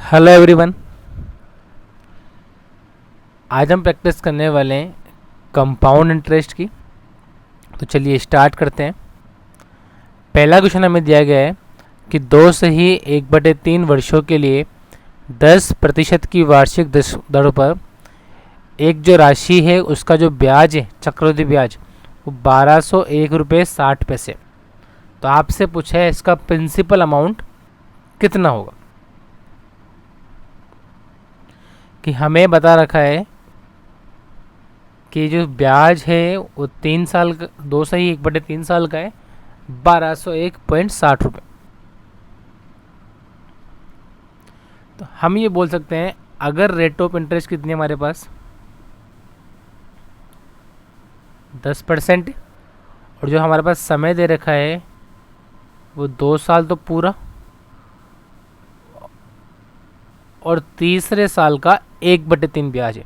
Hello everyone. आज हम practice करने वाले हैं कंपाउंड इंटरेस्ट की। तो चलिए स्टार्ट करते हैं। पहला क्वेश्चन हमें दिया गया है कि 2 से 1/3 वर्षों के लिए 10% की वार्षिक दर पर एक जो राशि है उसका जो ब्याज है, चक्रवृद्धि ब्याज, वो 1201 रुपये 60 पैसे। तो आपसे पूछा है इसका प्रिंसिपल अमाउंट कितना होगा। कि हमें बता रखा है कि जो ब्याज है वो 3 साल का, 2 से 1/3 साल का है, 1201.60 रुपये। तो हम ये बोल सकते हैं अगर रेट ऑफ इंटरेस्ट कितनी है हमारे पास 10%, और जो हमारे पास समय दे रखा है वो 2 साल तो पूरा, और तीसरे साल का 1/3 ब्याज है।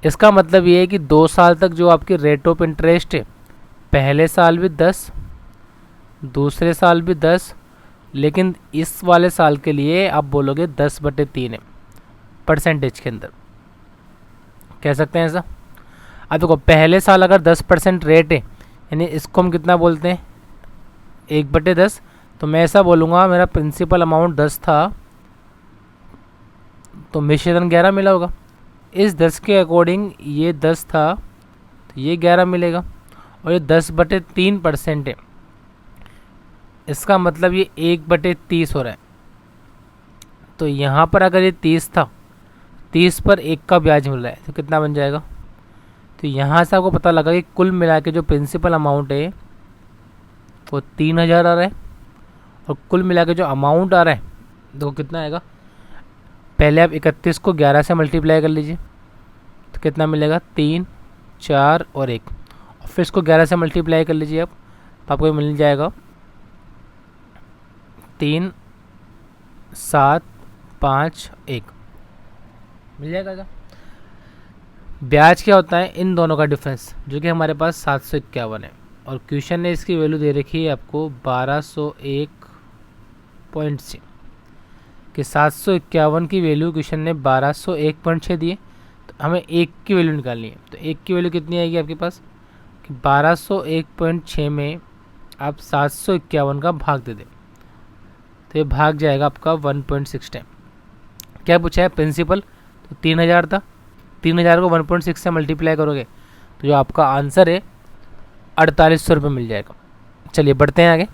इसका मतलब ये है कि 2 साल तक जो आपकी रेट ऑफ इंटरेस्ट है, पहले साल भी 10, दूसरे साल भी 10, लेकिन इस वाले साल के लिए आप बोलोगे 10/3 है परसेंटेज के अंदर, कह सकते हैं ऐसा। अब देखो पहले साल अगर 10% रेट है, यानी इसको हम कितना बोलते हैं 1/10। तो मैं ऐसा बोलूँगा मेरा प्रिंसिपल अमाउंट 10 था तो मिश्रण 11 मिला होगा। इस 10 के अकॉर्डिंग ये 10 था तो ये 11 मिलेगा, और ये 10/3% है, इसका मतलब ये 1/30 हो रहा है। तो यहाँ पर अगर ये 30 था, 30 पर 1 का ब्याज मिल रहा है तो कितना बन जाएगा। तो यहाँ से आपको पता लगा कि कुल मिला के जो प्रिंसिपल अमाउंट है वो 3000 आ रहा है, और कुल मिला के जो अमाउंट आ रहा है देखो कितना आएगा। पहले आप 31 को 11 से मल्टीप्लाई कर लीजिए तो कितना मिलेगा, 3, 4 और 1, और फिर इसको 11 से मल्टीप्लाई कर लीजिए आप, तो आपको मिल जाएगा 3, 7, 5, 1 मिल जाएगा क्या। ब्याज क्या होता है इन दोनों का डिफरेंस, जो कि हमारे पास 751 है, और क्वेश्चन ने इसकी वैल्यू दे रखी है आपको 1201.6, कि 751 की वैल्यू क्वेश्चन ने 1201.6 दिए, तो हमें 1 की वैल्यू निकालनी है। तो 1 की वैल्यू कितनी आएगी आपके पास कि 1201.6 में आप 751 का भाग दे दें तो ये भाग जाएगा आपका 1.6 टाइम। क्या पूछा है प्रिंसिपल, तो 3000 था, 3000 को 1.6 से मल्टीप्लाई करोगे तो जो आपका आंसर है 4800 रुपये मिल जाएगा। चलिए बढ़ते हैं आगे।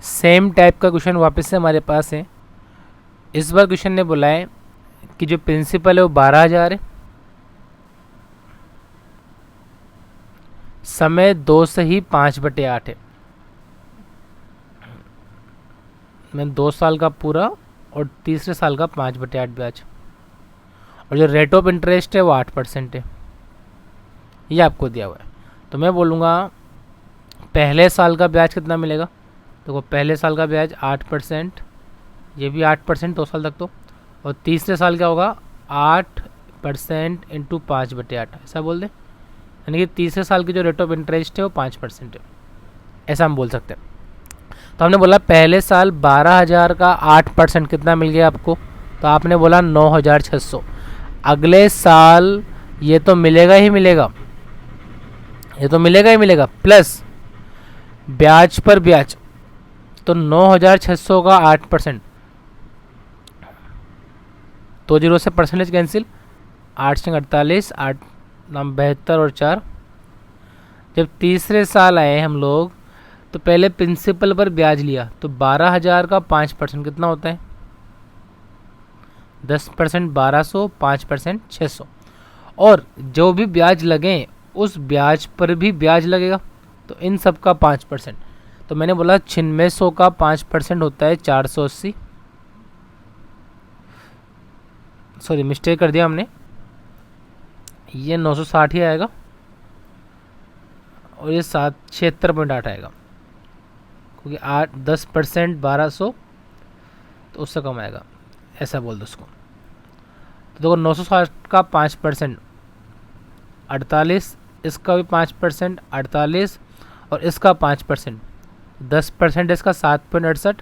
सेम टाइप का क्वेश्चन वापस से हमारे पास है। इस बार क्वेश्चन ने बोला है कि जो प्रिंसिपल है वो 12000 है, समय 2 से 5/8 है, मैं 2 साल का पूरा और तीसरे साल का 5/8 ब्याज, और जो रेट ऑफ इंटरेस्ट है वो 8% है, ये आपको दिया हुआ है। तो मैं बोलूँगा पहले साल का ब्याज कितना मिलेगा। देखो पहले साल का ब्याज 8%, ये भी 8% 2 साल तक तो, और तीसरे साल क्या होगा 8% इंटू 5/8, ऐसा बोल दें, यानी कि तीसरे साल की जो रेट ऑफ इंटरेस्ट है वो 5% है, ऐसा हम बोल सकते हैं। तो हमने बोला पहले साल 12000 का 8% कितना मिल गया आपको, तो आपने बोला 9600। अगले साल ये तो मिलेगा ही मिलेगा, ये तो मिलेगा ही मिलेगा, प्लस ब्याज पर ब्याज, तो 9600 का 8%, तो 0 से परसेंटेज कैंसिल, 8 से 48, 8 नाम 72 और 4। जब तीसरे साल आए हम लोग तो पहले प्रिंसिपल पर ब्याज लिया, तो 12000 का 5% कितना होता है 10%, 1200, 5% 600, और जो भी ब्याज लगे उस ब्याज पर भी ब्याज लगेगा, तो इन सब का 5%। तो मैंने बोला 9600 का 5% होता है 480, सॉरी मिस्टेक कर दिया हमने, ये 960 ही आएगा, और ये 76.8 आएगा, क्योंकि 10% 1200 तो उससे कम आएगा, ऐसा बोल दो उसको। तो देखो 960 का 5%, 48, इसका भी 5%, 48, और इसका 5%, 10% इसका 7.68,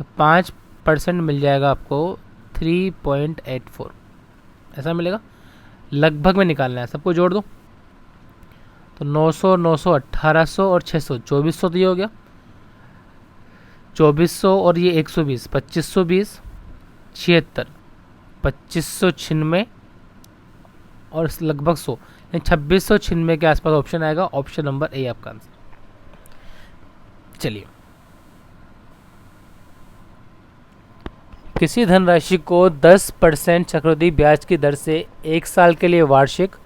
तो 5% मिल जाएगा आपको 3.84, ऐसा मिलेगा। लगभग में निकालना है, सबको जोड़ दो तो 900, 900, 1800 और 600, 2400 तो ये हो गया। 2400 और ये 120, 2520, 76, 2596 और लगभग 100, यानी 2696 के आसपास ऑप्शन आएगा। ऑप्शन नंबर ए आपका आंसर। चलिए, किसी धनराशि को 10% चक्रवृद्धि ब्याज की दर से 1 साल के लिए वार्षिक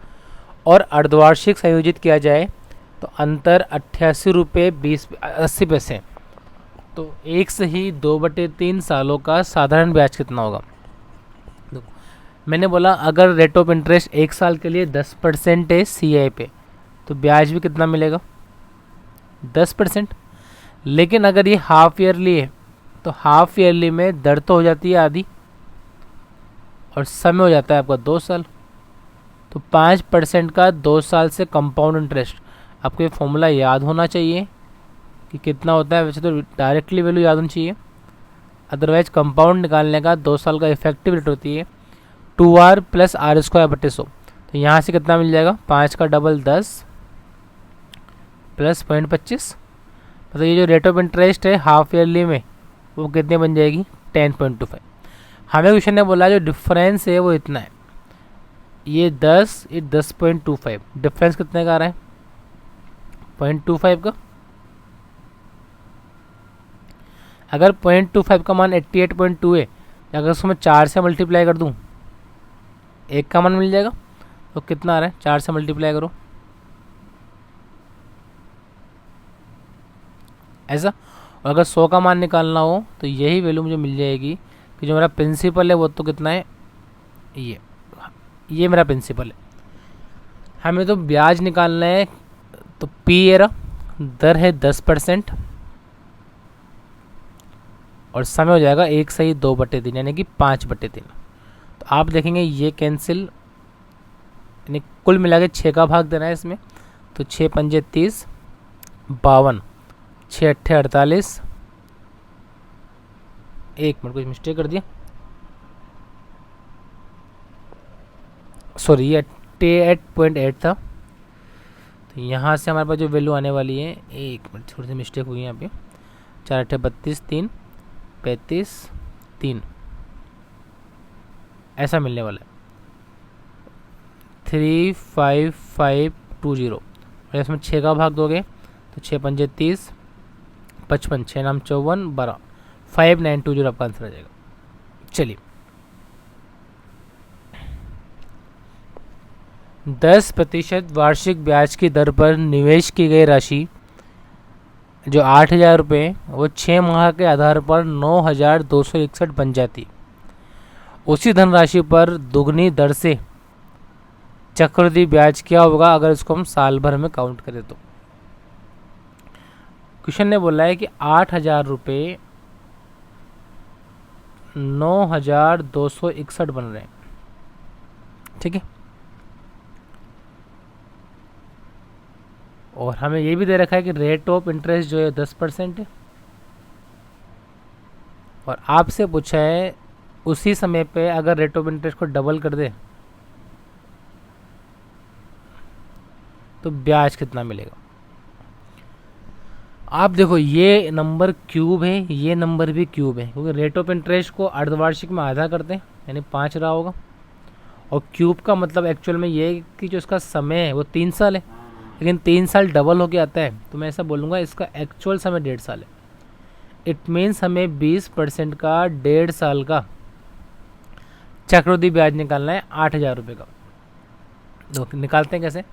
और अर्धवार्षिक संयोजित किया जाए तो अंतर 88 रुपये 80 पैसे। तो 1 से ही 2/3 सालों का साधारण ब्याज कितना होगा? देखो, मैंने बोला अगर रेट ऑफ इंटरेस्ट 1 साल के लिए 10% है CI पे, तो ब्याज भी कितना मिलेगा? 10%। लेकिन अगर ये हाफ ईयरली है तो हाफ ईयरली में दर तो हो जाती है आधी और समय हो जाता है आपका 2 साल। तो 5% का 2 साल से कंपाउंड इंटरेस्ट, आपको ये फॉर्मूला याद होना चाहिए कि कितना होता है। वैसे तो डायरेक्टली वैल्यू याद होनी चाहिए, अदरवाइज कंपाउंड निकालने का 2 साल का इफेक्टिव रेट होती है 2R + R²/100। तो यहाँ से कितना मिल जाएगा? 5 का डबल 10 + 0.25, मतलब ये जो रेट ऑफ इंटरेस्ट है हाफ ईयरली में वो कितने बन जाएगी? 10.25। हमें क्वेश्चन ने बोला जो डिफरेंस है वो इतना है, ये 10, ये 10.25, डिफरेंस कितने का आ रहा है? 0.25 का। अगर 0.25 का मान 88.2 है, अगर उसको मैं 4 से मल्टीप्लाई कर दूं, 1 का मान मिल जाएगा। तो कितना आ रहा है? 4 से मल्टीप्लाई करो, ऐसा। और अगर 100 का मान निकालना हो तो यही वैल्यू मुझे मिल जाएगी कि जो मेरा प्रिंसिपल है वो तो कितना है? ये मेरा प्रिंसिपल है। हमें तो ब्याज निकालना है, तो पी एरा दर है 10% और समय हो जाएगा 1 से ही 2/3 यानी कि 5/3। तो आप देखेंगे ये कैंसिल, यानी कुल मिला के 6 का भाग देना है इसमें। तो 6 पंजे 30, 52, 6 अट्ठे 48, 1 मिनट कुछ मिस्टेक कर दिया, सॉरी ये 88.8 था। तो यहाँ से हमारे पास जो वैल्यू आने वाली है, 1 मिनट थोड़ी सी मिस्टेक हुई है यहाँ पे, 4 अट्ठे 32, 3 35, 3 ऐसा मिलने वाला है 35520। और इसमें 6 का भाग दोगे तो 6 पंजे 30, 55, 6 नाम 54, 12, 5920 आपका आंसर आ जाएगा। चलिए, 10% वार्षिक ब्याज की दर पर निवेश की गई राशि जो 8,000 रुपये, वो 6 माह के आधार पर 9,261 बन जाती। उसी धनराशि पर दुगनी दर से चक्रवृद्धि ब्याज क्या होगा अगर इसको हम साल भर में काउंट करें? तो क्वेश्चन ने बोला है कि 8,000 रुपये 9,261 बन रहे हैं, ठीक है। और हमें ये भी दे रखा है कि रेट ऑफ इंटरेस्ट जो है 10% है, और आपसे पूछा है उसी समय पे अगर रेट ऑफ इंटरेस्ट को डबल कर दे तो ब्याज कितना मिलेगा। आप देखो ये नंबर क्यूब है, ये नंबर भी क्यूब है, क्योंकि रेट ऑफ इंटरेस्ट को अर्धवार्षिक में आधा करते हैं यानी 5 रहा होगा, और क्यूब का मतलब एक्चुअल में ये है कि जो इसका समय है वो 3 साल है, लेकिन 3 साल डबल होके आता है, तो मैं ऐसा बोलूँगा इसका एक्चुअल समय 1.5 साल है। इट मीन्स हमें 20% का 1.5 साल का चक्रवृद्धि ब्याज निकालना है 8,000 रुपये का। तो निकालते हैं कैसे?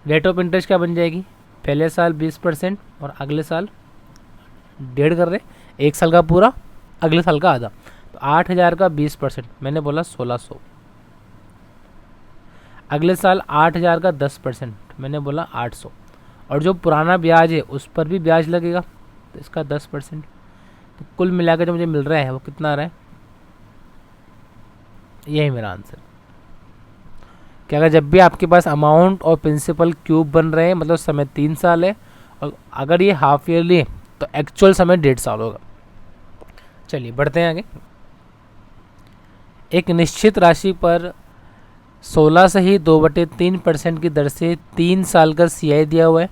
रेट ऑफ इंटरेस्ट क्या बन जाएगी? पहले साल 20% और अगले साल 1.5 कर रहे, 1 साल का पूरा, अगले साल का आधा। तो 8,000 का 20%, मैंने बोला 1,600। अगले साल 8,000 का 10%, मैंने बोला 800। और जो पुराना ब्याज है उस पर भी ब्याज लगेगा, तो इसका 10%। तो कुल मिलाकर जो मुझे मिल रहा है वो कितना आ रहा है? यही मेरा आंसर। कि अगर जब भी आपके पास अमाउंट और प्रिंसिपल क्यूब बन रहे हैं, मतलब समय 3 साल है, और अगर ये हाफ ईयरली है तो एक्चुअल समय 1.5 साल होगा। चलिए बढ़ते हैं आगे। एक निश्चित राशि पर 16 से ही 2/3% की दर से 3 साल का CI दिया हुआ है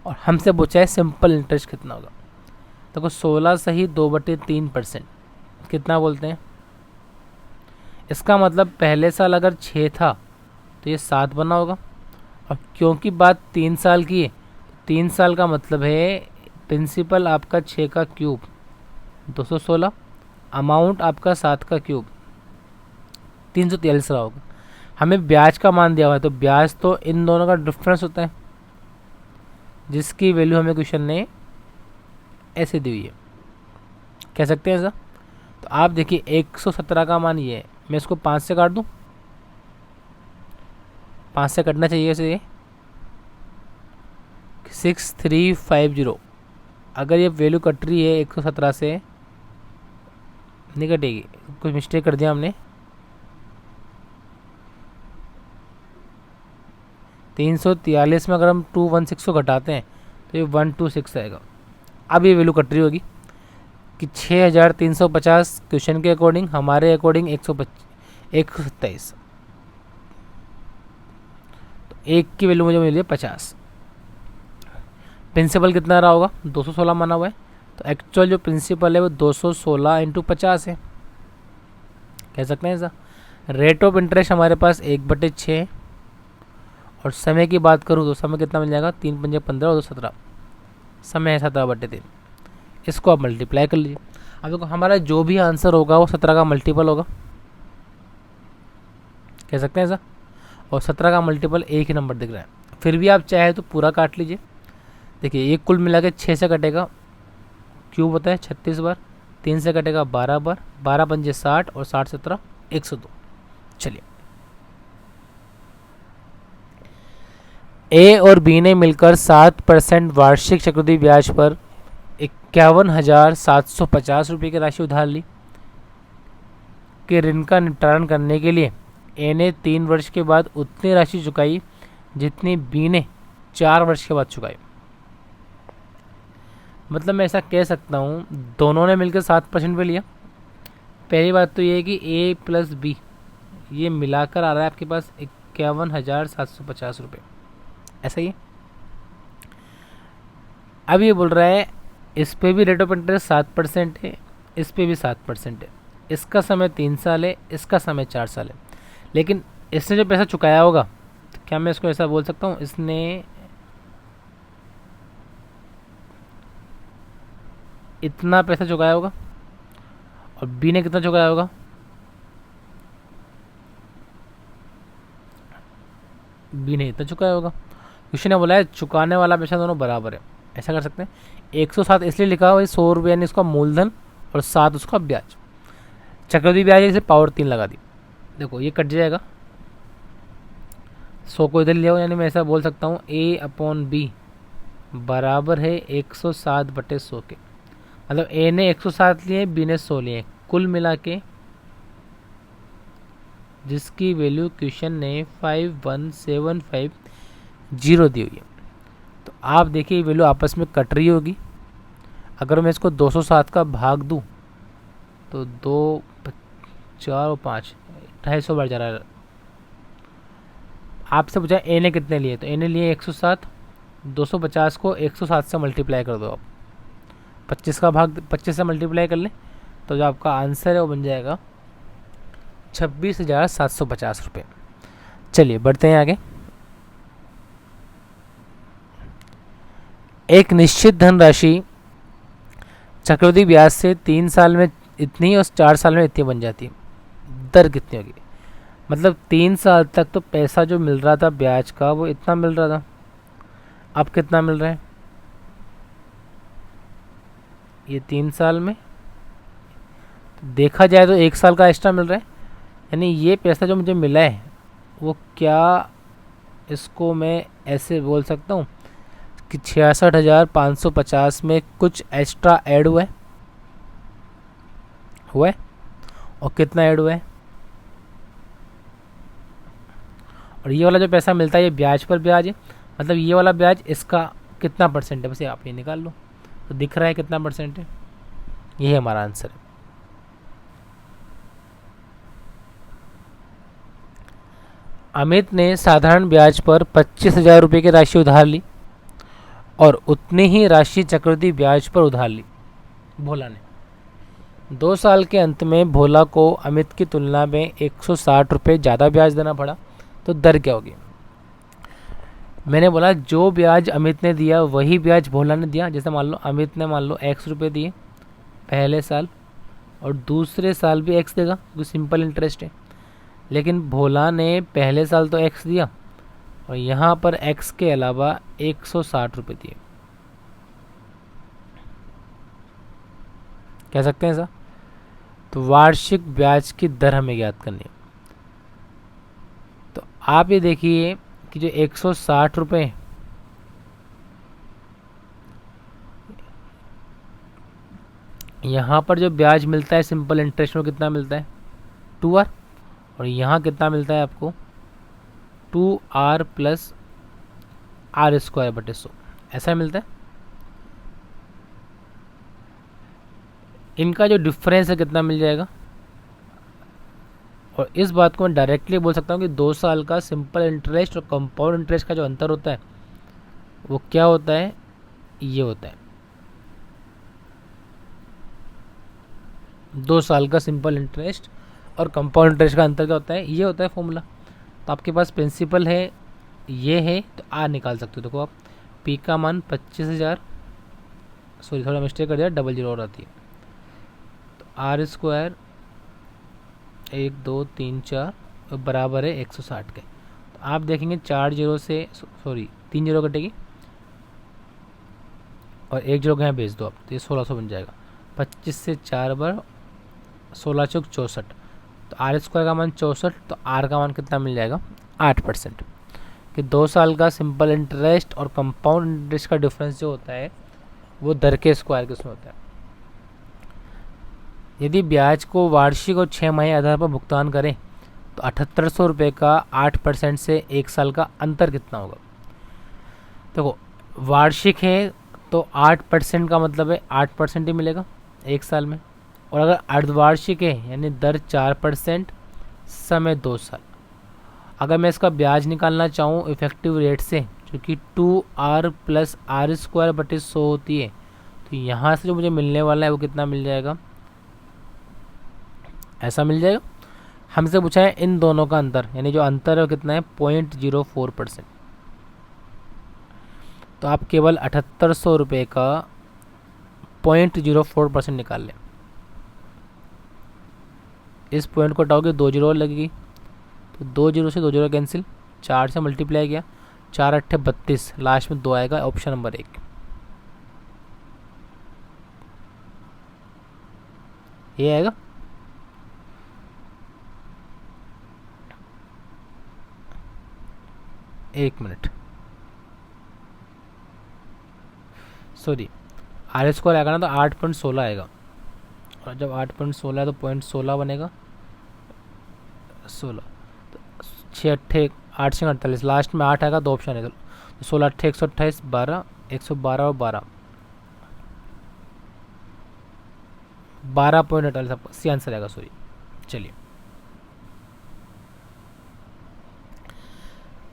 और हमसे पूछा है सिंपल इंटरेस्ट कितना होगा। देखो 16 से ही 2/3% कितना बोलते हैं, इसका मतलब पहले साल अगर 6 था तो ये 7 बना होगा, और क्योंकि बात 3 साल की है, 3 साल का मतलब है प्रिंसिपल आपका 6 का क्यूब 216, अमाउंट आपका 7 का क्यूब 343 रहा होगा। हमें ब्याज का मान दिया हुआ है, तो ब्याज तो इन दोनों का डिफरेंस होता है, जिसकी वैल्यू हमें क्वेश्चन ने ऐसे दी हुई है, कह सकते हैं ऐसा। तो आप देखिए 117 का मान ये है, मैं इसको 5 से काट दूं, 5 से कटना चाहिए इसे, 6350। अगर ये वैल्यू कट रही है 117 से, नहीं कटेगी, कुछ मिस्टेक कर दिया हमने, 343 में अगर हम 216 को घटाते हैं तो ये 126 आएगा। अब ये वैल्यू कट रही होगी कि 6350 क्वेश्चन के अकॉर्डिंग, हमारे अकॉर्डिंग 127, तो एक की वैल्यू मुझे मिली है 50। प्रिंसिपल कितना रहा होगा, 216 माना हुआ है, तो एक्चुअल जो प्रिंसिपल है वो 216 इंटू 50 है, कह सकते हैं ऐसा। रेट ऑफ इंटरेस्ट हमारे पास 1/6 है, और समय की बात करूँ तो समय कितना मिल जाएगा, 3 पंजे 15 और 17, समय है 17/3। इसको आप मल्टीप्लाई कर लीजिए। अब देखो हमारा जो भी आंसर होगा वो 17 का मल्टीपल होगा, कह सकते हैं ऐसा, और 17 का मल्टीपल एक ही नंबर दिख रहा है। फिर भी आप चाहे तो पूरा काट लीजिए। देखिए ये कुल मिला के 6 से कटेगा, क्यूब होता है 36 बार, 3 से कटेगा 12 बार, 12 पंजे 60 और 60 17 102। चलिए ए और बी ने मिलकर 7% वार्षिक चक्रवृद्धि ब्याज पर 51,750 रुपये की राशि उधार ली। के ऋण का निपटान करने के लिए ए ने 3 वर्ष के बाद उतनी राशि चुकाई जितनी बी ने 4 वर्ष के बाद चुकाई। मतलब मैं ऐसा कह सकता हूँ दोनों ने मिलकर 7% पे लिया। पहली बात तो ये है कि ए प्लस बी ये मिलाकर आ रहा है आपके पास 51,750 रुपये, ऐसा ही है। अब ये बोल रहा है इस पे भी रेट ऑफ इंटरेस्ट 7% है, इस पे भी 7% है, इसका समय 3 साल है, इसका समय 4 साल है, लेकिन इसने जो पैसा चुकाया होगा, तो क्या मैं इसको ऐसा बोल सकता हूँ इसने इतना पैसा चुकाया होगा, और बी ने कितना चुकाया होगा, बी ने इतना चुकाया होगा। क्वेश्चन ने बोला है चुकाने वाला पैसा दोनों बराबर है, ऐसा कर सकते हैं। 107 इसलिए लिखा हुआ है 100 रुपये यानी उसका मूलधन और 7 उसका ब्याज, चक्रवृद्धि ब्याज इसे पावर 3 लगा दी। देखो ये कट जाएगा, 100 को इधर ले आओ, यानी मैं ऐसा बोल सकता हूँ A/B बराबर है 107/100 के। मतलब ए ने 107 लिए, बी ने 100 लिए, कुल मिला के जिसकी वैल्यू क्वेश्चन ने 51750 दी हुई है। तो आप देखिए वैल्यू आपस में कट रही होगी। अगर मैं इसको 207 का भाग दूं तो 2 4 और 5 250 बार जा रहा है। आपसे पूछा ए ने कितने लिए, तो ए ने लिए 107, 250 को 107 से मल्टीप्लाई कर दो आप, 25 का भाग 25 से मल्टीप्लाई कर लें तो जो आपका आंसर है वो बन जाएगा 26,750 रुपये। चलिए बढ़ते हैं आगे। एक निश्चित धनराशि चक्रवृद्धि ब्याज से 3 साल में इतनी और 4 साल में इतनी बन जाती है। दर कितनी होगी, मतलब 3 साल तक तो पैसा जो मिल रहा था ब्याज का वो इतना मिल रहा था, अब कितना मिल रहा है, ये 3 साल में देखा जाए तो 1 साल का एक्स्ट्रा मिल रहा है। यानी ये पैसा जो मुझे मिला है वो क्या, इसको मैं ऐसे बोल सकता हूँ कि 66,550 में कुछ एक्स्ट्रा ऐड हुआ है, और कितना ऐड हुआ है, और ये वाला जो पैसा मिलता है ये ब्याज पर ब्याज है, मतलब ये वाला ब्याज इसका कितना परसेंट है, बस आप ये निकाल लो तो दिख रहा है कितना परसेंट है। ये हमारा आंसर है। अमित ने साधारण ब्याज पर 25,000 रुपये की राशि उधार ली और उतनी ही राशि चक्रवृद्धि ब्याज पर उधार ली भोला ने। 2 साल के अंत में भोला को अमित की तुलना में 160 रुपये ज़्यादा ब्याज देना पड़ा, तो दर क्या होगी? मैंने बोला जो ब्याज अमित ने दिया वही ब्याज भोला ने दिया। जैसे मान लो अमित ने मान लो x रुपये दिए पहले साल और दूसरे साल भी x देगा क्योंकि सिंपल इंटरेस्ट है, लेकिन भोला ने पहले साल तो x दिया और यहाँ पर x के अलावा 160 रुपये दिए। कह सकते हैं ऐसा? तो वार्षिक ब्याज की दर हमें ज्ञात करनी है। तो आप ये देखिए कि जो 160 रुपये यहाँ पर जो ब्याज मिलता है सिंपल इंटरेस्ट में कितना मिलता है 2R, और यहाँ कितना मिलता है आपको 2R प्लस R² / 100 ऐसा मिलता है। इनका जो डिफरेंस है कितना मिल जाएगा, और इस बात को मैं डायरेक्टली बोल सकता हूँ कि 2 साल का सिंपल इंटरेस्ट और कंपाउंड इंटरेस्ट का जो अंतर होता है वो क्या होता है, ये होता है 2 साल का सिंपल इंटरेस्ट और कंपाउंड इंटरेस्ट का अंतर क्या होता है, ये होता है फॉर्मूला। तो आपके पास प्रिंसिपल है, ये है, तो आर निकाल सकते हो। देखो आप पी का मान 25,000, सॉरी थोड़ा मिस्टेक कर दिया, 00 और आती है, तो R² 1 2 3 4 बराबर है 160 के। तो आप देखेंगे 4 0 से सॉरी 3 0 कटेगी और 1 0 यहाँ भेज दो आप, तो ये 1600 बन जाएगा। 25 से 4 बार 16 चौक 64, तो R² का मान 64, तो R का मान कितना मिल जाएगा 8%। कि 2 साल का सिंपल इंटरेस्ट और कंपाउंड इंटरेस्ट का डिफरेंस जो होता है वो दर के स्क्वायर के उसमें होता है। यदि ब्याज को वार्षिक और 6 माही आधार पर भुगतान करें तो 7800 रुपये का 8% से 1 साल का अंतर कितना होगा? देखो वार्षिक है तो 8% का मतलब है 8% ही मिलेगा 1 साल में, और अगर अर्धवार्षिक है यानी दर 4%, समय 2 साल। अगर मैं इसका ब्याज निकालना चाहूँ इफेक्टिव रेट से, जो कि 2R प्लस R² बटे 100 होती है, तो यहाँ से जो मुझे मिलने वाला है वो कितना मिल जाएगा, ऐसा मिल जाएगा। हमसे पूछा है इन दोनों का अंतर, यानी जो अंतर है वो कितना है 0.04%। तो आप केवल 7800 रुपये का 0.04% निकाल लें। इस पॉइंट को हटाओगे 2 0 और लगेगी, तो 2 0 से 2 0 कैंसिल, 4 से मल्टीप्लाई किया, 4 8 32, लास्ट में 2 आएगा, ऑप्शन नंबर 1 ये आएगा। एक मिनट, सॉरी R² आएगा ना तो 8.16 आएगा, और जब 8.16 है तो 0.16 बनेगा 16, तो 6 8 8 से 48, लास्ट में 8 आएगा, 2 ऑप्शन है, तो 16 8 128 12 112 और 12.48 आपका सी आंसर आएगा, सॉरी। चलिए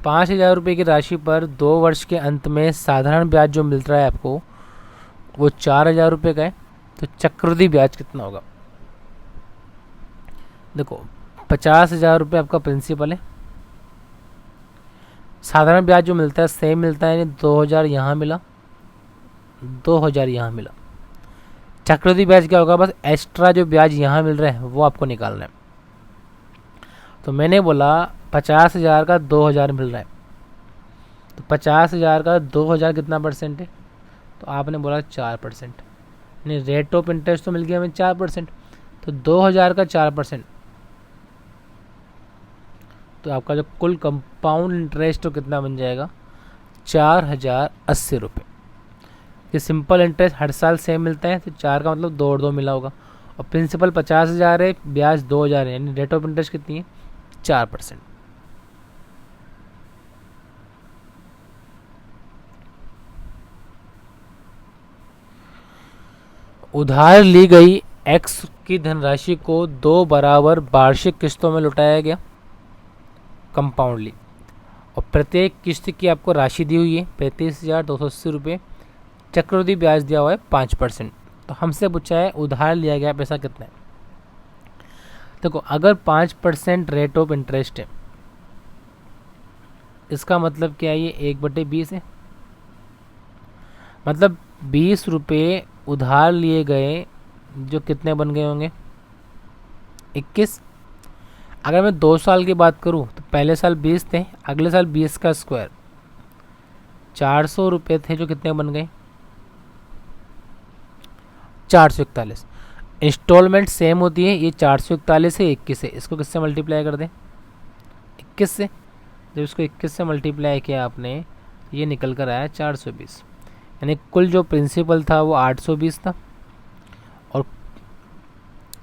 5,000 रुपये की राशि पर 2 वर्ष के अंत में साधारण ब्याज जो मिल रहा है आपको वो 4,000 रुपये का है, तो चक्रवृद्धि ब्याज कितना होगा? देखो 50,000 रुपये आपका प्रिंसिपल है, साधारण ब्याज जो मिलता है सेम मिलता है, यानी 2,000 यहाँ मिला 2,000 यहाँ मिला। चक्रवृद्धि ब्याज क्या होगा, बस एक्स्ट्रा जो ब्याज यहाँ मिल रहा है वो आपको निकालना है। तो मैंने बोला 50,000 का 2,000 मिल रहा है, तो 50,000 का 2,000 कितना परसेंट है, तो आपने बोला 4%, यानी रेट ऑफ इंटरेस्ट तो मिल गया हमें 4%, तो 2,000 का 4%, तो आपका जो कुल कंपाउंड इंटरेस्ट तो कितना बन जाएगा 4,080 रुपये। ये सिंपल इंटरेस्ट हर साल सेम मिलता है, तो 4 का मतलब 2 और 2 मिला होगा, और प्रिंसिपल 50,000 है, ब्याज 2,000 है, यानी रेट ऑफ इंटरेस्ट कितनी है 4%। उधार ली गई x की धनराशि को 2 बराबर वार्षिक किस्तों में लौटाया गया। कंपाउंडली, और प्रत्येक किस्त की आपको राशि दी हुई है 35,280 रुपये, चक्रवृद्धि ब्याज दिया हुआ है 5%। तो हमसे पूछा है उधार लिया गया पैसा कितना है। देखो अगर 5% रेट ऑफ इंटरेस्ट है, इसका मतलब क्या है, ये 1/20 है। मतलब 20 रुपये उधार लिए गए, जो कितने बन गए होंगे 21। अगर मैं 2 साल की बात करूं तो पहले साल 20 थे, अगले साल 20 का स्क्वायर 400 रुपये थे, जो कितने बन गए 441। इंस्टॉलमेंट सेम होती है, ये 441 है 21 है, इसको किससे मल्टीप्लाई कर दें 21 से। जब इसको 21 से मल्टीप्लाई किया आपने, ये निकल कर आया 420, यानी कुल जो प्रिंसिपल था वो 820 था, और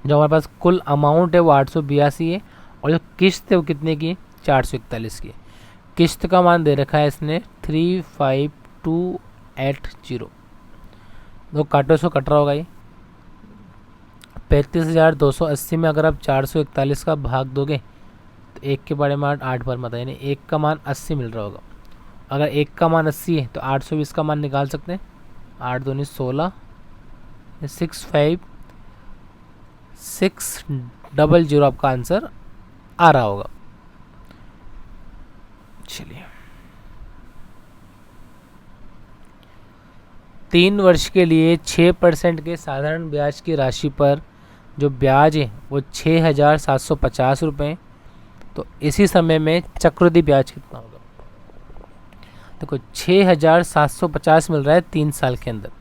जो हमारे पास कुल अमाउंट है वो 882 है, और जो किस्त है वो कितने की 441 की। किस्त का मान दे रखा है इसने 35280। तो काटो, इसको कट रहा होगा ये 35,280 में अगर आप 441 का भाग दोगे तो 1 के बारे में 8 बार मत, यानी 1 का मान 80 मिल रहा होगा। अगर 1 का मान 80 है तो 820 का मान निकाल सकते हैं, 8 दूनी 16, 65600 आपका आंसर आ रहा होगा। चलिए 3 वर्ष के लिए 6% के साधारण ब्याज की राशि पर जो ब्याज है वो 6,750 रुपये। तो इसी समय में चक्रवृद्धि ब्याज कितना होगा। देखो 6,750 मिल रहा है 3 साल के अंदर,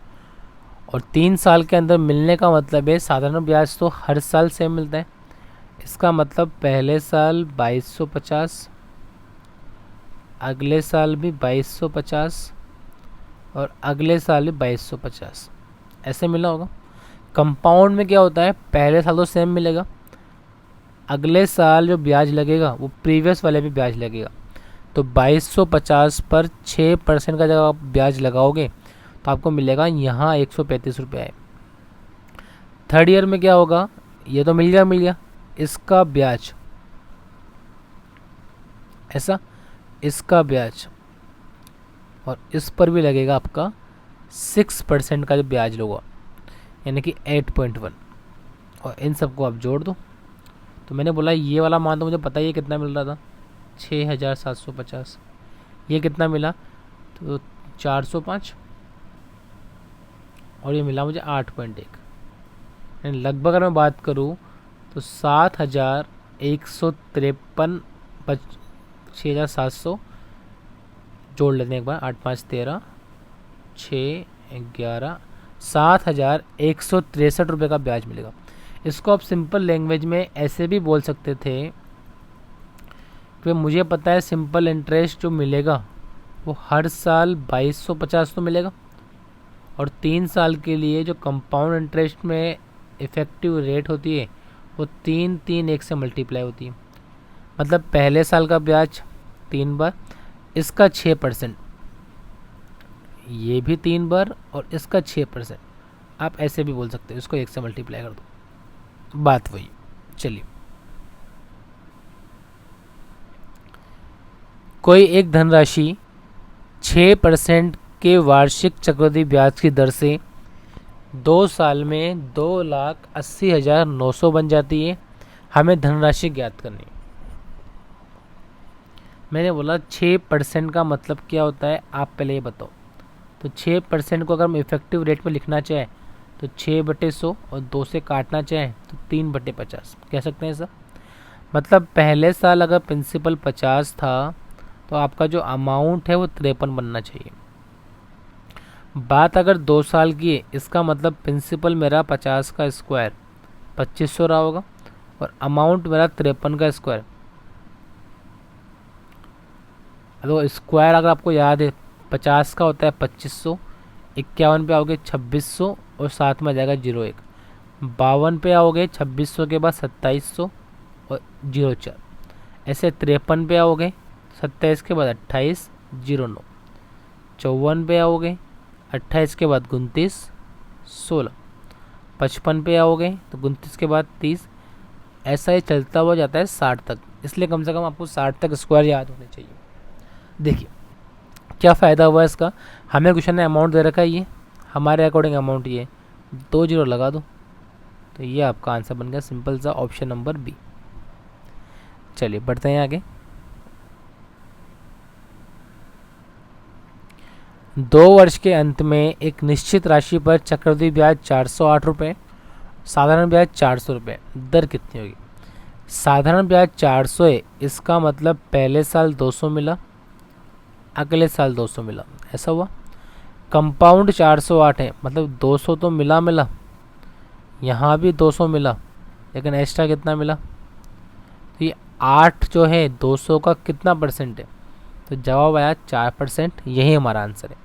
और 3 साल के अंदर मिलने का मतलब है साधारण ब्याज तो हर साल सेम मिलता है। इसका मतलब पहले साल 2250, अगले साल भी 2250, और अगले साल भी 2250, ऐसे मिला होगा। कंपाउंड में क्या होता है, पहले साल तो सेम मिलेगा, अगले साल जो ब्याज लगेगा वो प्रीवियस वाले भी ब्याज लगेगा। तो 2250 पर 6% का जब आप ब्याज लगाओगे तो आपको मिलेगा यहाँ 135 रुपये आए। थर्ड ईयर में क्या होगा, ये तो मिल गया इसका ब्याज, ऐसा इसका ब्याज, और इस पर भी लगेगा आपका 6% का जो ब्याज लोगा, यानी कि 8.1, और इन सबको आप जोड़ दो। तो मैंने बोला ये वाला मान तो मुझे पता ही है कितना मिल रहा था 6,750, ये कितना मिला तो 405, और ये मिला मुझे 8.1, यानी लगभग अगर मैं बात करूँ तो 7,153 6,700 जोड़ लेते हैं एक बार, 8 5 13 6 11 7,163 रुपये का ब्याज मिलेगा। इसको आप सिंपल लैंग्वेज में ऐसे भी बोल सकते थे कि मुझे पता है सिंपल इंटरेस्ट जो मिलेगा वो हर साल 2250 तो मिलेगा, और 3 साल के लिए जो कंपाउंड इंटरेस्ट में इफ़ेक्टिव रेट होती है वो 3 से मल्टीप्लाई होती है। मतलब पहले साल का ब्याज 3 बार, इसका 6%, ये भी 3 बार, और इसका 6%। आप ऐसे भी बोल सकते हो, इसको 1 से मल्टीप्लाई कर दो, बात वही। चलिए कोई एक धनराशि 6% के वार्षिक चक्रवृद्धि ब्याज की दर से 2 साल में 2,80,900 बन जाती है। हमें धनराशि ज्ञात करनी है। मैंने बोला 6% का मतलब क्या होता है, आप पहले ये बताओ। तो 6% को अगर हम इफेक्टिव रेट में लिखना चाहें तो 6/100, और 2 से काटना चाहें तो 3/50 कह सकते हैं सर। मतलब पहले साल अगर प्रिंसिपल 50 था तो आपका जो अमाउंट है वो 53 बनना चाहिए। बात अगर 2 साल की है, इसका मतलब प्रिंसिपल मेरा 50 का स्क्वायर 2500 रहा होगा, और अमाउंट मेरा 53 का स्क्वायर। तो स्क्वायर अगर आपको याद है 50 का होता है 2500, 51 पे आओगे 2600, और साथ में आ जाएगा 01, 52 पे आओगे 2600 के बाद 2700 और 04, ऐसे 53 पे आओगे 27 के बाद 28 09, 54 पे आओगे 28 के बाद 29 16, 55 पे आओगे तो 29 के बाद 30, ऐसा ही चलता हुआ जाता है 60 तक। इसलिए कम से कम आपको 60 तक स्क्वायर याद होने चाहिए। देखिए क्या फ़ायदा हुआ इसका, हमें क्वेश्चन ने अमाउंट दे रखा है, ये हमारे अकॉर्डिंग अमाउंट ये 2 जीरो लगा दो, तो ये आपका आंसर बन गया सिंपल सा ऑप्शन नंबर बी। चलिए बढ़ते हैं आगे। 2 वर्ष के अंत में एक निश्चित राशि पर चक्रवृद्धि ब्याज 408 रुपये, साधारण ब्याज 400 रुपये, दर कितनी होगी? साधारण ब्याज 400 है, इसका मतलब पहले साल 200 मिला, अगले साल 200 मिला, ऐसा हुआ। कंपाउंड 408 है, मतलब 200 तो मिला, यहाँ भी 200 मिला, लेकिन एक्स्ट्रा कितना मिला? तो ये 8 जो है 200 का कितना परसेंट है? तो जवाब आया 4%, यही हमारा आंसर है।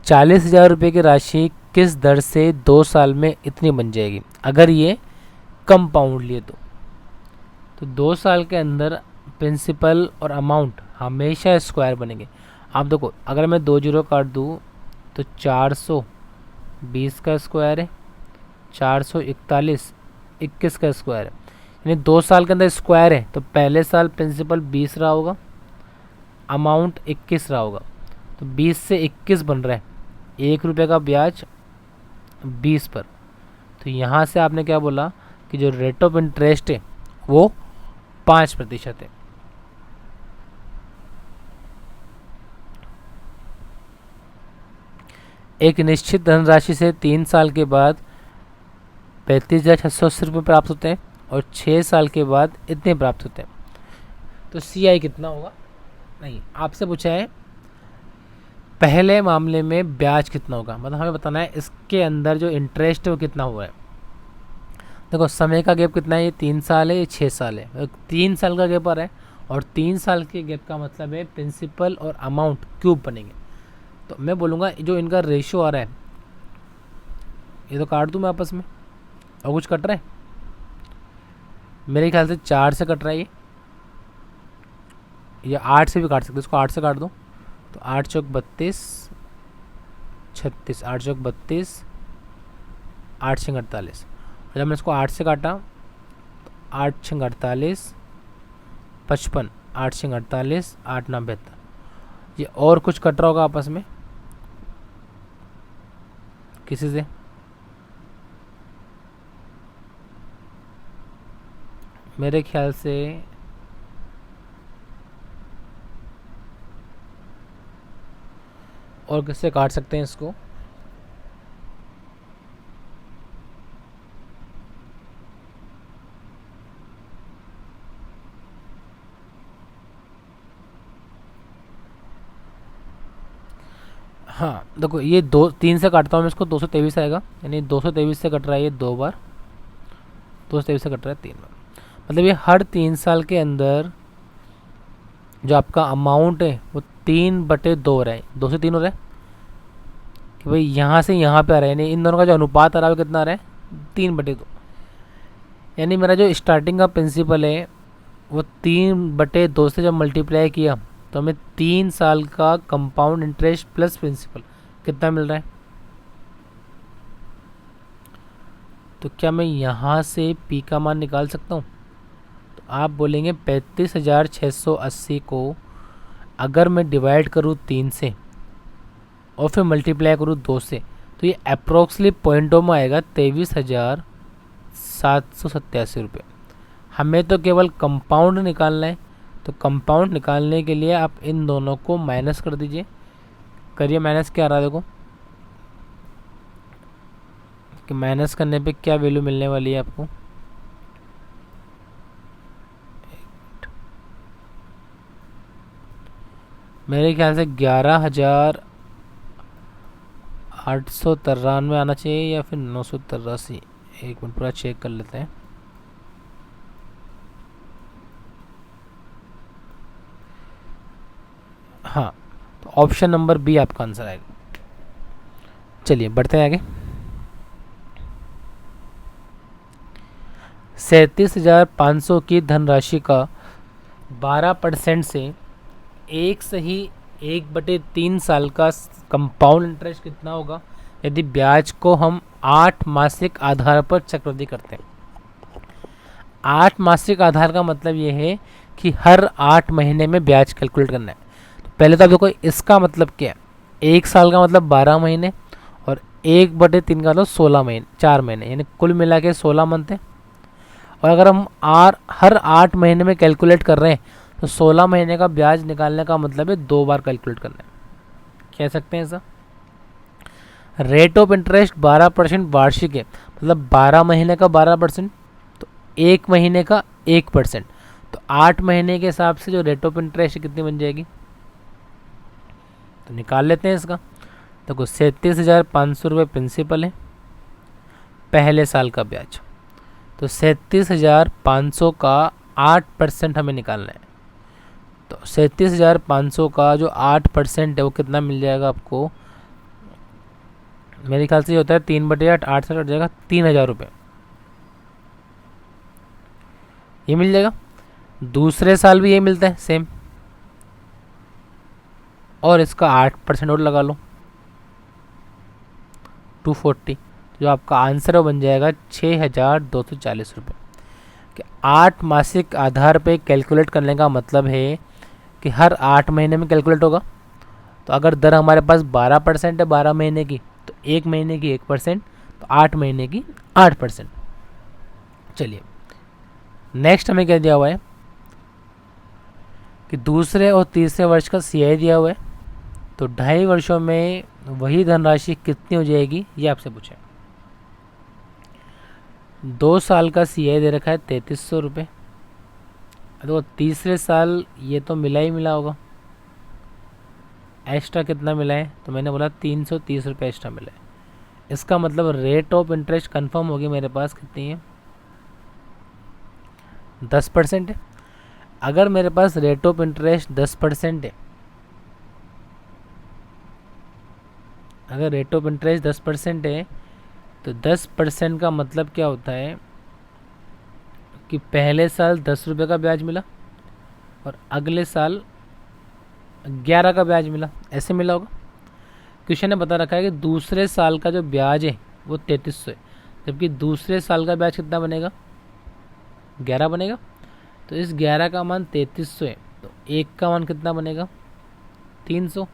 ₹40,000 की राशि किस दर से 2 साल में इतनी बन जाएगी अगर ये कंपाउंड लिए तो 2 साल के अंदर प्रिंसिपल और अमाउंट हमेशा स्क्वायर बनेंगे। आप देखो अगर मैं 2 जीरो काट दूँ तो 420 का स्क्वायर है, 441 21 का स्क्वायर है, यानी 2 साल के अंदर स्क्वायर है, तो पहले साल प्रिंसिपल 20 रहा होगा, अमाउंट 21 रहा होगा, तो 20 से 21 बन रहा है, ₹1 का ब्याज 20 पर। तो यहाँ से आपने क्या बोला कि जो रेट ऑफ इंटरेस्ट है वो 5% है। एक निश्चित धनराशि से 3 साल के बाद 35,680 रुपये प्राप्त होते हैं और 6 साल के बाद इतने प्राप्त होते हैं, तो CI कितना होगा? नहीं, आपसे पूछा है पहले मामले में ब्याज कितना होगा, मतलब हमें बताना है इसके अंदर जो इंटरेस्ट है वो कितना हुआ है। देखो समय का गैप कितना है, ये 3 साल है, ये 6 साल है, 3 साल का गैप आ रहा है, और 3 साल के गैप का मतलब है प्रिंसिपल और अमाउंट क्यूब बनेंगे। तो मैं बोलूँगा जो इनका रेशियो आ रहा है, ये तो काट दूँ मैं आपस में, और कुछ कट रहा है? मेरे ख्याल से 4 से कट रहा है ये, या 8 से भी काट सकते, इसको 8 से काट दो, तो 8 चौक 32, 36, 8 चौक 32, 8 छंग 48, और जब मैं इसको 8 से काटा तो 8 छंग 48, 55, 8 छंग 48, 8 9 72, ये और कुछ कट रहा होगा आपस में किसी से? मेरे ख्याल से और किससे काट सकते हैं इसको? हाँ देखो ये 3 से काटता हूँ मैं इसको, 223 आएगा, यानी 223 से कट रहा है ये 2 बार, 223 से कट रहा है 3 बार, मतलब ये हर 3 साल के अंदर जो आपका अमाउंट है वो 3/2 हो रहा है, 2 से 3 हो रहा है कि भाई यहाँ से यहाँ पे आ रहा है, यानी इन दोनों का जो अनुपात आ रहा है वो कितना आ रहा है? 3/2, यानी मेरा जो स्टार्टिंग का प्रिंसिपल है वो 3/2 से जब मल्टीप्लाई किया तो हमें 3 साल का कंपाउंड इंटरेस्ट प्लस प्रिंसिपल कितना मिल रहा है? तो क्या मैं यहाँ से P का मान निकाल सकता हूँ? तो आप बोलेंगे 35,680 को अगर मैं डिवाइड करूँ 3 से और फिर मल्टीप्लाई करूँ 2 से, तो ये अप्रोक्सली पॉइंटों में आएगा 23,787 रुपये। हमें तो केवल कंपाउंड निकालना है, तो कंपाउंड निकालने के लिए आप इन दोनों को माइनस कर दीजिए, करिए माइनस, क्या आ रहा है देखो कि माइनस करने पे क्या वैल्यू मिलने वाली है आपको? मेरे ख्याल से 11,893 आना चाहिए या फिर 983। एक मिनट पूरा चेक कर लेते हैं। हाँ, तो ऑप्शन नंबर बी आपका आंसर आएगा। चलिए बढ़ते हैं आगे। 37,500 की धनराशि का 12% से 1/3 साल का कंपाउंड इंटरेस्ट कितना होगा यदि ब्याज को हम 8 मासिक आधार पर चक्रवृद्धि करते हैं। 8 मासिक आधार का मतलब ये है कि हर 8 महीने में ब्याज कैलकुलेट करना है। तो पहले तो आप देखो इसका मतलब क्या है, 1 साल का मतलब 12 महीने और 1/3 का मतलब 16 महीने, 4 महीने, यानी कुल मिला के 16 मंथ है। और अगर हम हर 8 महीने में कैलकुलेट कर रहे हैं तो 16 महीने का ब्याज निकालने का मतलब है 2 बार कैलकुलेट करना है। कह सकते हैं ऐसा। रेट ऑफ इंटरेस्ट 12% वार्षिक है, मतलब 12 महीने का 12%, तो 1 महीने का 1%, तो 8 महीने के हिसाब से जो रेट ऑफ इंटरेस्ट कितनी बन जाएगी, तो निकाल लेते हैं इसका। देखो 37,500 रुपये प्रिंसिपल है, पहले साल का ब्याज, तो 37,500 का 8% हमें निकालना है। तो 37,500 का जो 8% है वो कितना मिल जाएगा आपको, मेरे ख्याल से ये होता है 3/8, 8 से कट जाएगा 3,000 रुपये, ये मिल जाएगा। दूसरे साल भी ये मिलता है सेम, और इसका 8% और लगा लो 240, जो आपका आंसर बन जाएगा 6,240 रुपये। कि 8 मासिक आधार पे कैलकुलेट करने का मतलब है कि हर 8 महीने में कैलकुलेट होगा। तो अगर दर हमारे पास 12% है 12 महीने की, तो 1 महीने की 1%, तो 8 महीने की 8%। चलिए नेक्स्ट हमें क्या दिया हुआ है कि दूसरे और तीसरे वर्ष का CI दिया हुआ है, तो 2.5 वर्षों में वही धनराशि कितनी हो जाएगी ये आपसे पूछे। 2 साल का CI दे रखा है 3,300 रुपये, तो तीसरे साल ये तो मिला ही मिला होगा, एक्स्ट्रा कितना मिला है, तो मैंने बोला 330 रुपये एक्स्ट्रा मिला है। इसका मतलब रेट ऑफ इंटरेस्ट कंफर्म होगी मेरे पास कितनी है, 10% है। अगर मेरे पास रेट ऑफ इंटरेस्ट 10% है, अगर रेट ऑफ इंटरेस्ट 10% है, तो 10% का मतलब क्या होता है कि पहले साल 10 रुपये का ब्याज मिला और अगले साल 11 का ब्याज मिला, ऐसे मिला होगा। क्वेश्चन ने बता रखा है कि दूसरे साल का जो ब्याज है वो 3,300 है, जबकि दूसरे साल का ब्याज कितना बनेगा, 11 बनेगा। तो इस 11 का मान 3,300 है, तो 1 का मान कितना बनेगा, 300,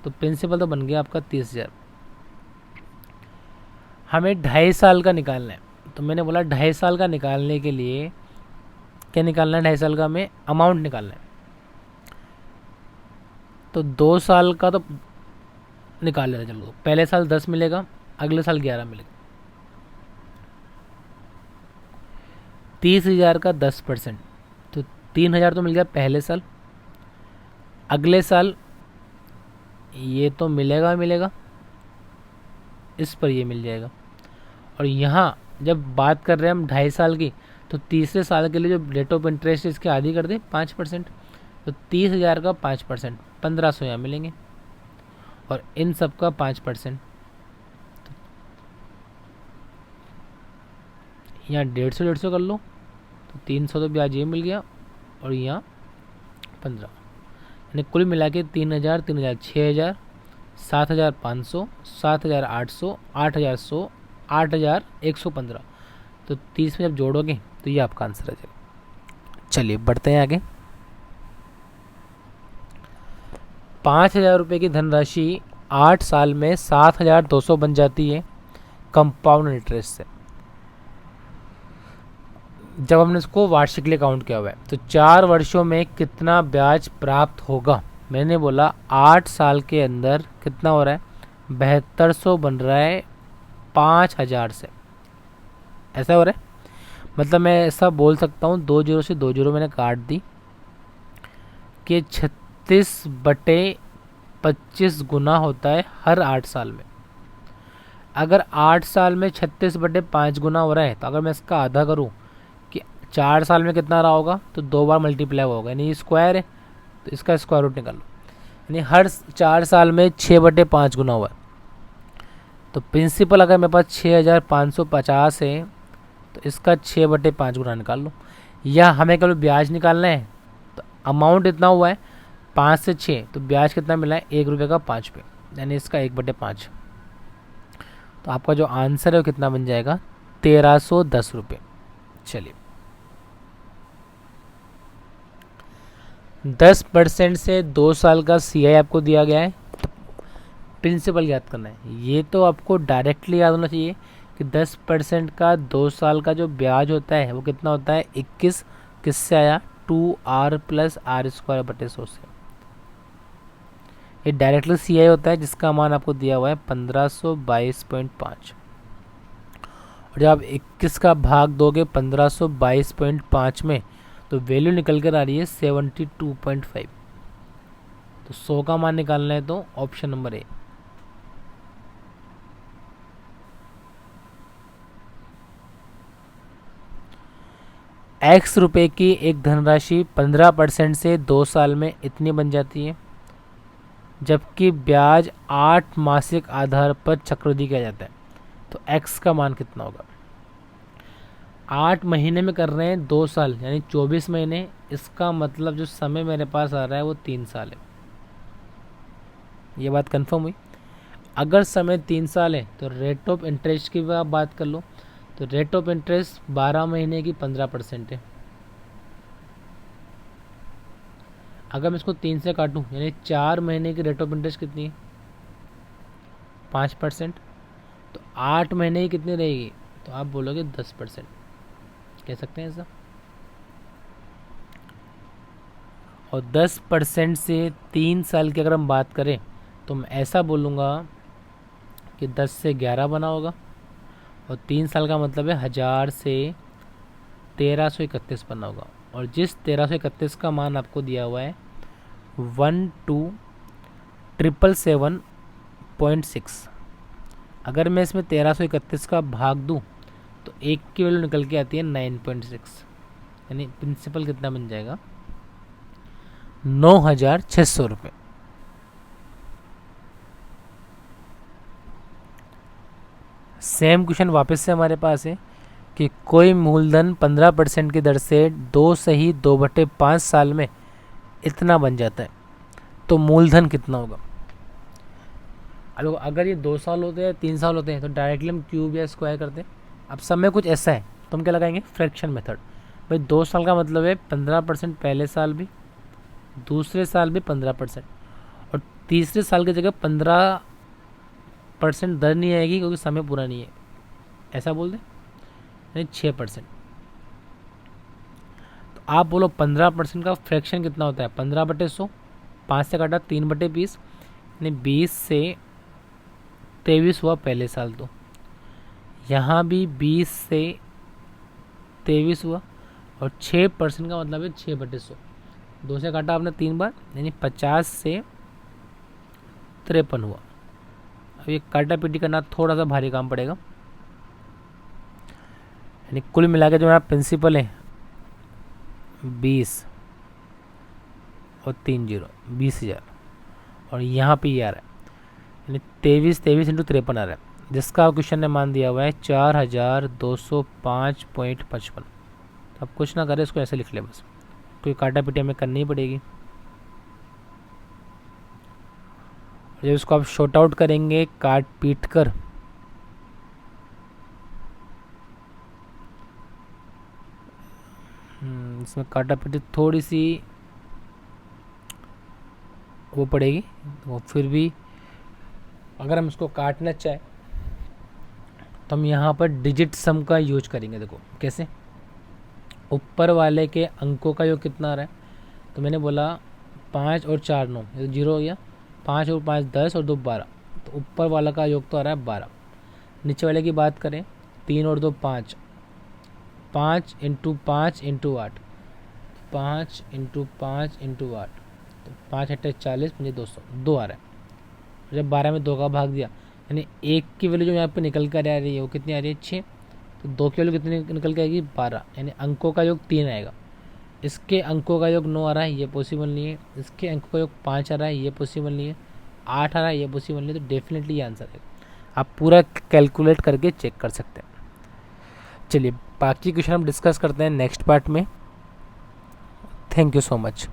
तो प्रिंसिपल तो बन गया आपका 30,000। हमें 2.5 साल का निकालना है, तो मैंने बोला 2.5 साल का निकालने के लिए क्या निकालना है, 2.5 साल का हमें अमाउंट निकालना है। तो 2 साल का तो निकाल लेते चलो, पहले साल 10 मिलेगा, अगले साल 11 मिलेगा। 30,000 का 10%, तो 3,000 तो मिल गया पहले साल, अगले साल ये तो मिलेगा मिलेगा, इस पर ये मिल जाएगा। और यहाँ जब बात कर रहे हैं हम 2.5 साल की, तो तीसरे साल के लिए जो रेट ऑफ इंटरेस्ट इसके आधी कर दे 5%, तो 30,000 का 5%, 1,500 यहाँ मिलेंगे, और इन सब का 5%, यहाँ 150 कर लो, तो 300 तो ब्याज ये मिल गया, और यहाँ 15, यानी कुल मिला के 3,000, 3,000, 6,000, 7,500, 7,800, 8,100, 8,115, तो 30 में जब जोड़ोगे तो ये आपका आंसर आ जाएगा। चलिए बढ़ते हैं आगे। 5,000 रुपये की धनराशि 8 साल में 7,200 बन जाती है कंपाउंड इंटरेस्ट से। जब हमने इसको वार्षिकली काउंट किया हुआ है, तो 4 वर्षों में कितना ब्याज प्राप्त होगा, मैंने बोला 8 साल के अंदर कितना हो रहा है, 7,200 बन रहा है 5,000 से, ऐसा हो रहा है। मतलब मैं ऐसा बोल सकता हूँ, 2 जीरो से 2 जीरो मैंने काट दी कि 36/25 गुना होता है हर 8 साल में। अगर 8 साल में 36/5 गुना हो रहा है, तो अगर मैं इसका आधा करूँ कि 4 साल में कितना रहा होगा, तो 2 बार मल्टीप्लाई होगा, यानी ये स्क्वायर है, तो इसका स्क्वायर रूट निकालो, यानी हर 4 साल में 6/5 गुना हुआ है। तो प्रिंसिपल अगर मेरे पास 6,550 है, तो इसका 6/5 गुना निकाल लो, या हमें केवल ब्याज निकालना है, तो अमाउंट इतना हुआ है 5 से 6, तो ब्याज कितना मिला है, 1 रुपये का 5 पे, यानी इसका 1/5। तो आपका जो आंसर है वो कितना बन जाएगा, 1310 रुपये। चलिए 10% से 2 साल का CI आपको दिया गया है, प्रिंसिपल याद करना है। ये तो आपको डायरेक्टली याद होना चाहिए कि 10% का 2 साल का जो ब्याज होता है वो कितना होता है, 21, किससे आया, 2r + r² से। ये डायरेक्टली CI होता है जिसका मान आपको दिया हुआ है 1522.5। और जब आप 21 का भाग दोगे 1522.5 में तो वैल्यू निकल कर आ रही है 72.5। तो 100 का मान निकालना है तो ऑप्शन नंबर ए। x रुपए की एक धनराशि 15% से 2 साल में इतनी बन जाती है, जबकि ब्याज 8 मासिक आधार पर चक्रवृद्धि किया जाता है। तो x का मान कितना होगा। 8 महीने में कर रहे हैं 2 साल यानी 24 महीने, इसका मतलब जो समय मेरे पास आ रहा है वो 3 साल है। ये बात कंफर्म हुई। अगर समय 3 साल है तो रेट ऑफ इंटरेस्ट की भी आप बात कर लो, तो रेट ऑफ इंटरेस्ट 12 महीने की 15% है। अगर मैं इसको 3 से काटूं यानी 4 महीने की रेट ऑफ इंटरेस्ट कितनी है, 5%। तो 8 महीने की कितनी रहेगी, तो आप बोलोगे 10%, कह सकते हैं ऐसा। और 10% से 3 साल की अगर हम बात करें तो मैं ऐसा बोलूँगा कि 10 से 11 बना होगा, और 3 साल का मतलब है 1000 से 1331 बना होगा। और जिस 1331 का मान आपको दिया हुआ है 12777.6, अगर मैं इसमें 1331 का भाग दूं तो एक की वैल्यू निकल के आती है 9.6, यानी प्रिंसिपल कितना बन जाएगा, 9600 रुपये। सेम क्वेश्चन वापस से हमारे पास है कि कोई मूलधन 15% की दर से 2/5 साल में इतना बन जाता है, तो मूलधन कितना होगा। अगर ये 2 साल होते हैं 3 साल होते हैं तो डायरेक्टली हम क्यूब या स्क्वायर करते हैं। अब समय कुछ ऐसा है तो हम क्या लगाएंगे, फ्रैक्शन मेथड। भाई 2 साल का मतलब है 15% पहले साल भी, दूसरे साल भी 15%, और तीसरे साल की जगह 15% दर नहीं आएगी क्योंकि समय पूरा नहीं है, ऐसा बोल दें, यानी 6%। तो आप बोलो 15% का फ्रैक्शन कितना होता है, 15/100, 5 से काटा 3/20, यानी 20 से 23 हुआ पहले साल। तो यहाँ भी 20 से 23 हुआ, और 6% का मतलब है 6/100, 2 से काटा आपने 3 बार, यानी 50 से 53 हुआ। अब ये काटा पीटी करना थोड़ा सा भारी काम पड़ेगा, यानी कुल मिला के जो मेरा प्रिंसिपल है 20 और 3 0 20,000, और यहाँ पे ये आ रहा है यानी 23 × 53 आ रहा है, जिसका क्वेश्चन ने मान दिया हुआ है 4205.55। अब कुछ ना करें, इसको ऐसे लिख ले बस, कोई काटा पीटी हमें करनी ही पड़ेगी। जब इसको आप शॉर्ट आउट करेंगे काट पीट कर, इसमें काटा पीटी थोड़ी सी वो पड़ेगी, वो फिर भी अगर हम इसको काटना चाहें तो हम यहाँ पर डिजिट सम का यूज करेंगे। देखो कैसे, ऊपर वाले के अंकों का योग कितना आ रहा है, तो मैंने बोला 5 और 4 9, ये तो 0 हो गया, 5 और 5 10 और 2 12, तो ऊपर वाला का योग तो आ रहा है 12। नीचे वाले की बात करें 3 और 2 5, 5 × 5 × 8, 5 × 5 × 8, तो 5 × 8 40, 5 200, 2 आ रहा है। जब 12 में 2 का भाग दिया यानी 1 की वैल्यू जो यहाँ पे निकल कर आ रही है वो कितनी आ रही है, 6। तो 2 की वैल्यू कितनी निकल के आएगी, 12, यानी अंकों का योग 3 आएगा। इसके अंकों का योग 9 आ रहा है, ये पॉसिबल नहीं है। इसके अंकों का योग 5 आ रहा है, ये पॉसिबल नहीं है। 8 आ रहा है, ये पॉसिबल नहीं है। तो डेफिनेटली ये आंसर है, आप पूरा कैलकुलेट करके चेक कर सकते हैं। चलिए बाकी क्वेश्चन हम डिस्कस करते हैं नेक्स्ट पार्ट में। Thank you so much.